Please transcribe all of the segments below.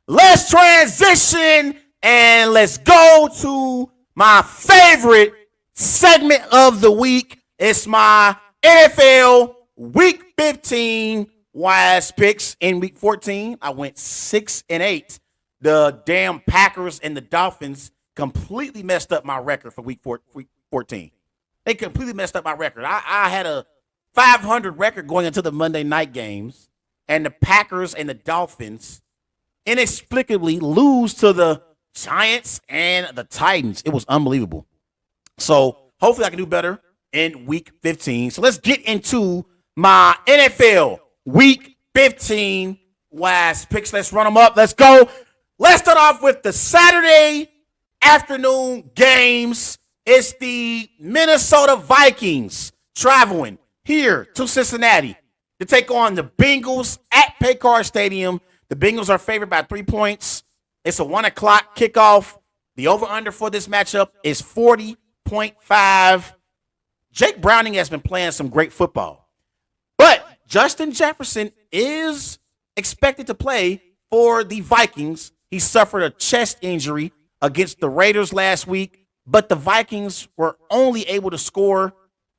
let's transition and let's go to my favorite segment of the week. It's my NFL Week 15 wise picks. In Week 14, I went 6-8. The damn Packers and the Dolphins completely messed up my record for Week 14. They completely messed up my record. I had a 500 record going into the Monday night games, and the Packers and the Dolphins inexplicably lose to the Giants and the Titans. It was unbelievable. So hopefully I can do better in Week 15. So let's get into my NFL Week 15 wise picks. Let's run them up. Let's go. Let's start off with the Saturday afternoon games. It's the Minnesota Vikings traveling here to Cincinnati to take on the Bengals at Paycor Stadium. The Bengals are favored by 3 points. It's a 1 o'clock kickoff. The over-under for this matchup is 40.5. Jake Browning has been playing some great football, but Justin Jefferson is expected to play for the Vikings. He suffered a chest injury against the Raiders last week, but the Vikings were only able to score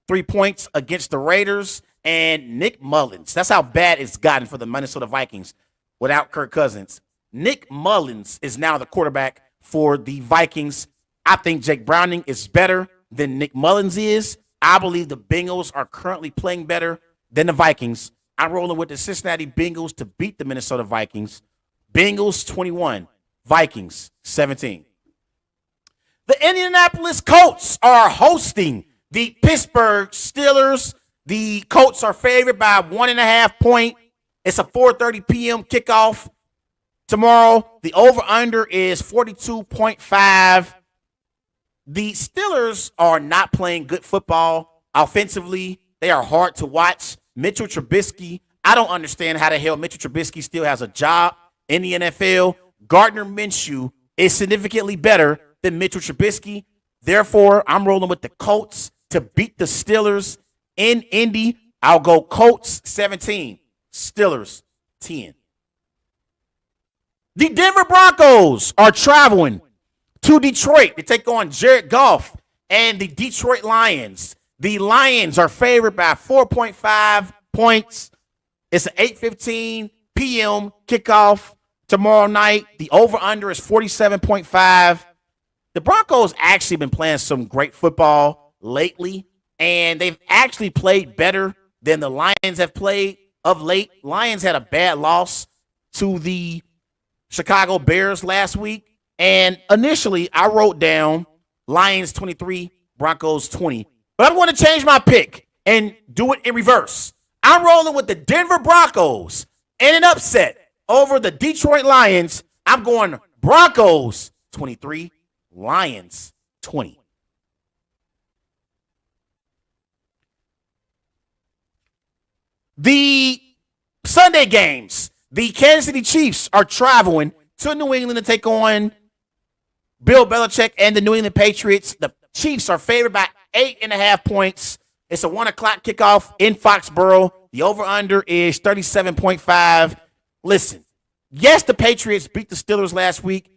3 points against the Raiders and Nick Mullins. That's how bad it's gotten for the Minnesota Vikings without Kirk Cousins. Nick Mullins is now the quarterback for the Vikings. I think Jake Browning is better than Nick Mullins is. I believe the Bengals are currently playing better than the Vikings. I'm rolling with the Cincinnati Bengals to beat the Minnesota Vikings. Bengals 21, Vikings 17. The Indianapolis Colts are hosting the Pittsburgh Steelers. The Colts are favored by 1.5 points. It's a 4:30 p.m. kickoff tomorrow. The over-under is 42.5. The Steelers are not playing good football offensively. They are hard to watch. Mitchell Trubisky, I don't understand how the hell Mitchell Trubisky still has a job in the NFL. Gardner Minshew is significantly better than Mitchell Trubisky. Therefore, I'm rolling with the Colts to beat the Steelers in Indy. I'll go Colts 17, Steelers 10. The Denver Broncos are traveling to Detroit to take on Jared Goff and the Detroit Lions. The Lions are favored by 4.5 points. It's an 8:15 p.m. kickoff tomorrow night. The over-under is 47.5. The Broncos actually been playing some great football lately, and they've actually played better than the Lions have played of late. Lions had a bad loss to the Chicago Bears last week. And initially, I wrote down Lions 23, Broncos 20. But I'm going to change my pick and do it in reverse. I'm rolling with the Denver Broncos in an upset over the Detroit Lions. I'm going Broncos 23, Lions 20. The Sunday games. The Kansas City Chiefs are traveling to New England to take on Bill Belichick and the New England Patriots. The Chiefs are favored by 8.5 points. It's a 1 o'clock kickoff in Foxborough. The over-under is 37.5. Listen, yes, the Patriots beat the Steelers last week,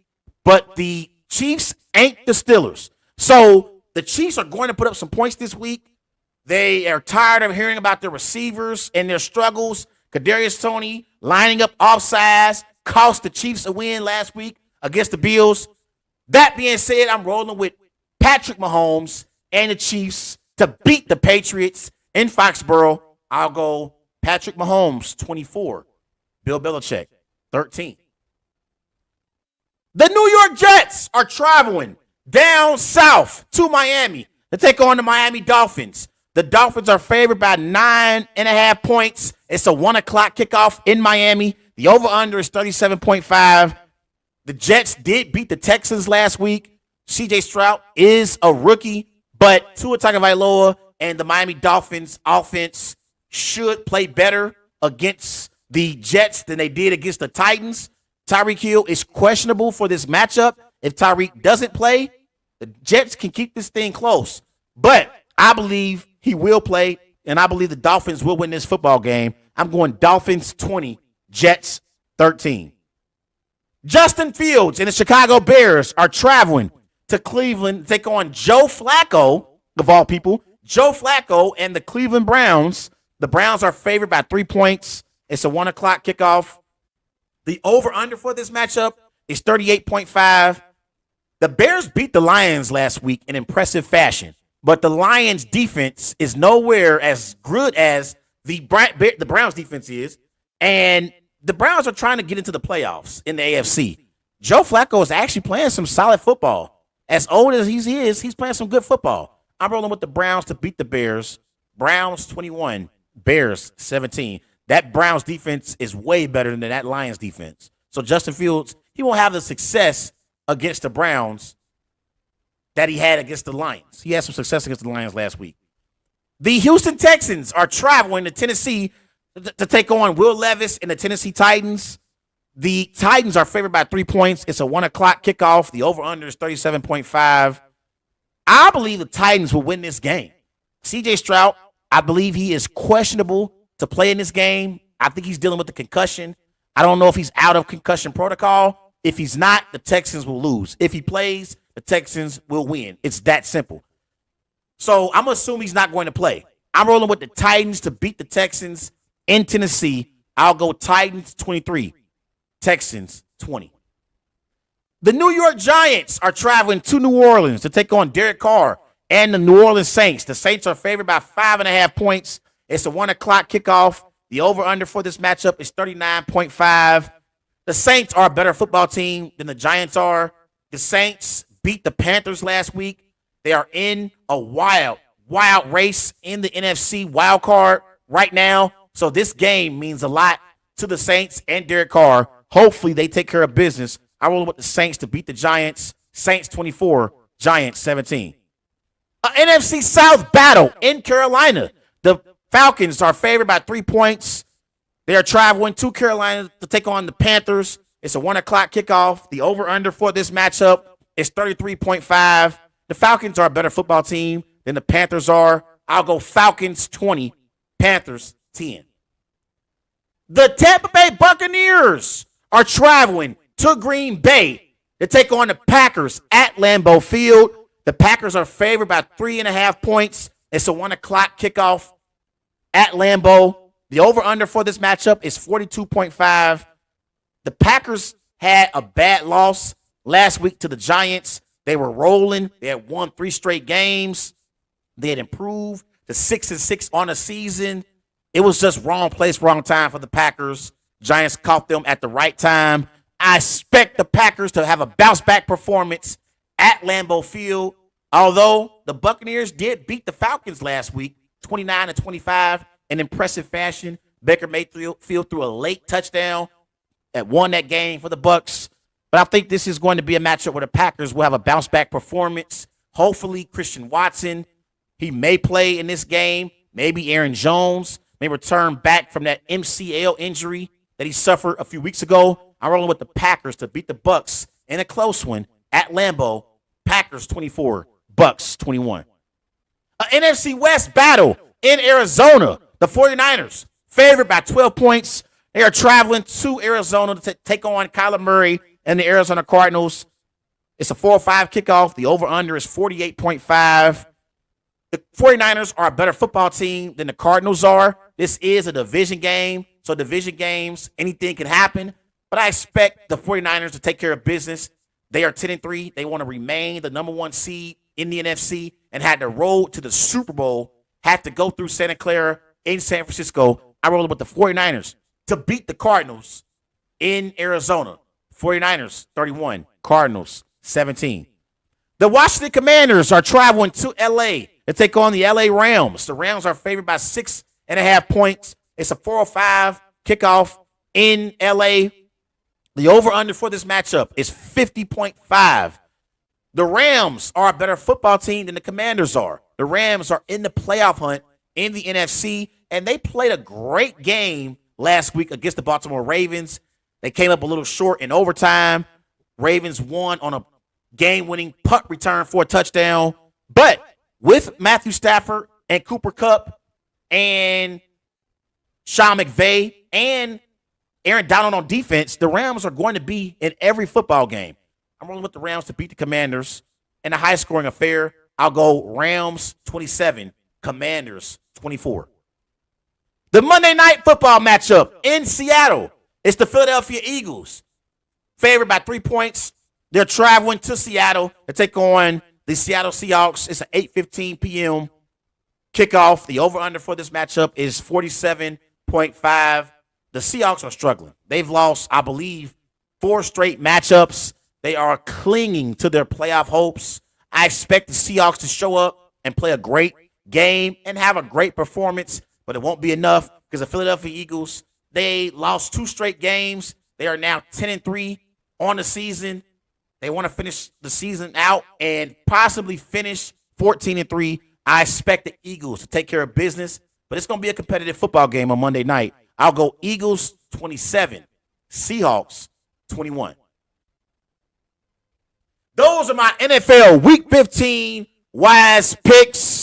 but the Chiefs ain't the Steelers. So the Chiefs are going to put up some points this week. They are tired of hearing about their receivers and their struggles. Kadarius Toney lining up offsides cost the Chiefs a win last week against the Bills. That being said, I'm rolling with Patrick Mahomes and the Chiefs to beat the Patriots in Foxborough. I'll go Patrick Mahomes, 24. Bill Belichick, 13. The New York Jets are traveling down south to Miami to take on the Miami Dolphins. The Dolphins are favored by 9.5 points. It's a 1 o'clock kickoff in Miami. The over-under is 37.5. The Jets did beat the Texans last week. C.J. Stroud is a rookie, but Tua Tagovailoa and the Miami Dolphins offense should play better against the Jets than they did against the Titans. Tyreek Hill is questionable for this matchup. If Tyreek doesn't play, the Jets can keep this thing close. But I believe he will play, and I believe the Dolphins will win this football game. I'm going Dolphins 20, Jets 13. Justin Fields and the Chicago Bears are traveling to Cleveland to take on Joe Flacco, of all people. Joe Flacco and the Cleveland Browns. The Browns are favored by 3 points. It's a 1 o'clock kickoff. The over-under for this matchup is 38.5. The Bears beat the Lions last week in impressive fashion, but the Lions' defense is nowhere as good as the Browns' defense is, and the Browns are trying to get into the playoffs in the AFC. Joe Flacco is actually playing some solid football. As old as he is, he's playing some good football. I'm rolling with the Browns to beat the Bears. Browns 21, Bears 17. That Browns defense is way better than that Lions defense. So Justin Fields, he won't have the success against the Browns that he had against the Lions. He had some success against the Lions last week. The Houston Texans are traveling to Tennessee to take on Will Levis and the Tennessee Titans. The Titans are favored by 3 points. It's a 1 o'clock kickoff. The over-under is 37.5. I believe the Titans will win this game. C.J. Stroud, I believe he is questionable to play in this game. I think he's dealing with the concussion. I don't know if he's out of concussion protocol. If he's not, the Texans will lose. If he plays, the Texans will win. It's that simple. So I'm assuming he's not going to play. I'm rolling with the Titans to beat the Texans in Tennessee. I'll go Titans 23, Texans 20. The New York Giants are traveling to New Orleans to take on Derek Carr and the New Orleans Saints. The Saints are favored by 5.5 points. It's a 1 o'clock kickoff. The over-under for this matchup is 39.5. The Saints are a better football team than the Giants are. The Saints beat the Panthers last week. They are in a wild race in the NFC wild card right now. So this game means a lot to the Saints and Derek Carr. Hopefully they take care of business. I roll with the Saints to beat the Giants. Saints 24, Giants 17. An NFC South battle in Carolina. The Falcons are favored by 3 points. They are traveling to Carolina to take on the Panthers. It's a 1 o'clock kickoff. The over-under for this matchup is 33.5. The Falcons are a better football team than the Panthers are. I'll go Falcons 20, Panthers 10. The Tampa Bay Buccaneers are traveling to Green Bay to take on the Packers at Lambeau Field. The Packers are favored by 3.5 points. It's a 1 o'clock kickoff at Lambeau. The over-under for this matchup is 42.5. The Packers had a bad loss last week to the Giants. They were rolling. They had won 3 straight games. They had improved to 6-6 on the season. It was just wrong place, wrong time for the Packers. Giants caught them at the right time. I expect the Packers to have a bounce-back performance at Lambeau Field. Although the Buccaneers did beat the Falcons last week, 29-25, in impressive fashion. Baker Mayfield threw a late touchdown that won that game for the Bucs. But I think this is going to be a matchup where the Packers will have a bounce-back performance. Hopefully, Christian Watson, he may play in this game. Maybe Aaron Jones may return back from that MCL injury that he suffered a few weeks ago. I'm rolling with the Packers to beat the Bucs in a close one at Lambeau. Packers 24, Bucs 21. An NFC West battle in Arizona. The 49ers favored by 12 points. They are traveling to Arizona to take on Kyler Murray and the Arizona Cardinals. It's a 4-5 kickoff. The over-under is 48.5. The 49ers are a better football team than the Cardinals are. This is a division game. So division games, anything can happen. But I expect the 49ers to take care of business. They are 10-3. They want to remain the number 1 seed in the NFC and had the road to the Super Bowl, had to go through Santa Clara in San Francisco. I roll with the 49ers to beat the Cardinals in Arizona. 49ers 31, Cardinals 17. The Washington Commanders are traveling to L.A. to take on the L.A. Rams. The Rams are favored by 6.5 points. It's a 4-5 kickoff in L.A. The over-under for this matchup is 50.5. The Rams are a better football team than the Commanders are. The Rams are in the playoff hunt in the NFC, and they played a great game last week against the Baltimore Ravens. They came up a little short in overtime. Ravens won on a game-winning punt return for a touchdown. But with Matthew Stafford and Cooper Kupp and Sean McVay and Aaron Donald on defense, the Rams are going to be in every football game. I'm rolling with the Rams to beat the Commanders in a high-scoring affair. I'll go Rams 27, Commanders 24. The Monday Night Football matchup in Seattle. It's the Philadelphia Eagles, favored by 3 points. They're traveling to Seattle to take on the Seattle Seahawks. It's an 8:15 p.m. kickoff. The over-under for this matchup is 47.5. The Seahawks are struggling. They've lost, I believe, 4 straight matchups. They are clinging to their playoff hopes. I expect the Seahawks to show up and play a great game and have a great performance, but it won't be enough because the Philadelphia Eagles, they lost 2 straight games. They are now 10-3 on the season. They want to finish the season out and possibly finish 14-3. I expect the Eagles to take care of business, but it's going to be a competitive football game on Monday night. I'll go Eagles 27, Seahawks 21. Those are my NFL Week 15 wise picks.